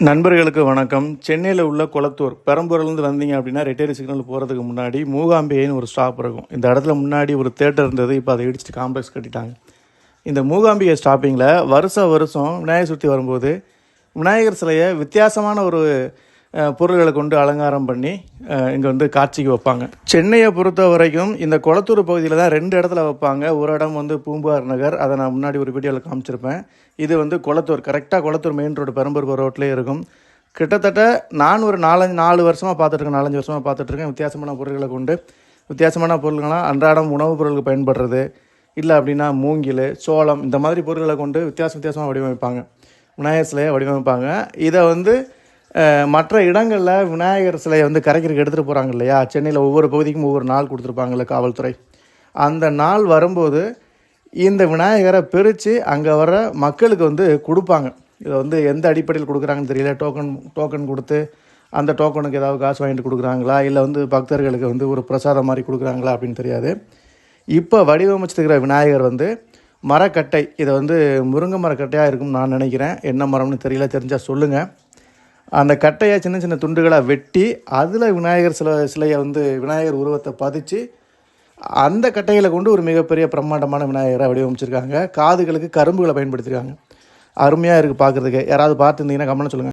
நண்பர்களுக்கு வணக்கம். சென்னையில் உள்ள கொளத்தூர் பெரம்பூர்லேருந்து வந்தீங்க அப்படின்னா ரெட்டேரி சிக்னல் போகிறதுக்கு முன்னாடி மூகாம்பிகைன்னு ஒரு ஸ்டாப் இருக்கும். இந்த இடத்துல முன்னாடி ஒரு தேட்டர் இருந்தது, இப்போ அதை இடிச்சிட்டு காம்ப்ளெக்ஸ் கட்டிட்டாங்க. இந்த மூகாம்பிகை ஸ்டாப்பிங்கில் வருஷம் விநாயகர் சதுர்த்தி வரும்போது விநாயகர் சிலையை வித்தியாசமான ஒரு பொருள்களை கொண்டு அலங்காரம் பண்ணி இங்கே வந்து காட்சிக்கு வைப்பாங்க. சென்னையை பொறுத்த வரைக்கும் இந்த கொளத்தூர் பகுதியில் தான் 2 இடத்துல வைப்பாங்க. ஒரு இடம் வந்து பூம்புகார் நகர், அதை நான் முன்னாடி ஒரு வீடியோவில் காமிச்சிருப்பேன். இது வந்து கொளத்தூர், கரெக்டாக கொளத்தூர் மெயின் ரோடு பெரம்பூர் ரோட்லேயே இருக்கும். கிட்டத்தட்ட நான் ஒரு 4 வருஷமாக பார்த்துட்ருக்கேன், 4-5 வருஷமாக பார்த்துட்ருக்கேன். வித்தியாசமான பொருட்களை கொண்டு வித்தியாசமான பொருள்கள்லாம் அன்றாடம் உணவுப் பொருளுக்கு பயன்படுறது, இல்லை அப்படின்னா மூங்கில், சோளம், இந்த மாதிரி பொருட்களை கொண்டு வித்தியாசமாக வடிவமைப்பாங்க, விநாயகர் சிலையை வடிவமைப்பாங்க. இதை வந்து மற்ற இடங்களில் விநாயகர் சிலையை வந்து கரைக்கிறதுக்கு எடுத்துகிட்டு போகிறாங்க இல்லையா, சென்னையில் ஒவ்வொரு பகுதிக்கும் ஒவ்வொரு நாள் கொடுத்துருப்பாங்கல்ல காவல்துறை. அந்த நாள் வரும்போது இந்த விநாயகரை பிரித்து அங்கே வர மக்களுக்கு வந்து கொடுப்பாங்க. இதை வந்து எந்த அடிப்படையில் கொடுக்குறாங்கன்னு தெரியல. டோக்கன் கொடுத்து அந்த டோக்கனுக்கு ஏதாவது காசு வாங்கிட்டு கொடுக்குறாங்களா, இல்லை வந்து பக்தர்களுக்கு வந்து ஒரு பிரசாதம் மாதிரி கொடுக்குறாங்களா அப்படின்னு தெரியாது. இப்போ வடிவமைச்சிருக்கிற விநாயகர் வந்து மரக்கட்டை, இதை வந்து முருங்கை மரக்கட்டையாக இருக்கும்னு நான் நினைக்கிறேன். என்ன மரம்னு தெரியல, தெரிஞ்சால் சொல்லுங்கள். அந்த கட்டையை சின்ன சின்ன துண்டுகளாக வெட்டி அதில் விநாயகர் சிலையை வந்து விநாயகர் உருவத்தை பதிச்சு அந்த கட்டைகளை கொண்டு ஒரு மிகப்பெரிய பிரம்மாண்டமான விநாயகரை வடிவமைச்சிருக்காங்க. காதுகளுக்கு கரும்புகளை பயன்படுத்தியிருக்காங்க. அருமையாக இருக்குது பார்க்குறதுக்கு. யாராவது பார்த்துருந்தீங்கன்னா கமெண்ட்ல சொல்லுங்கள்.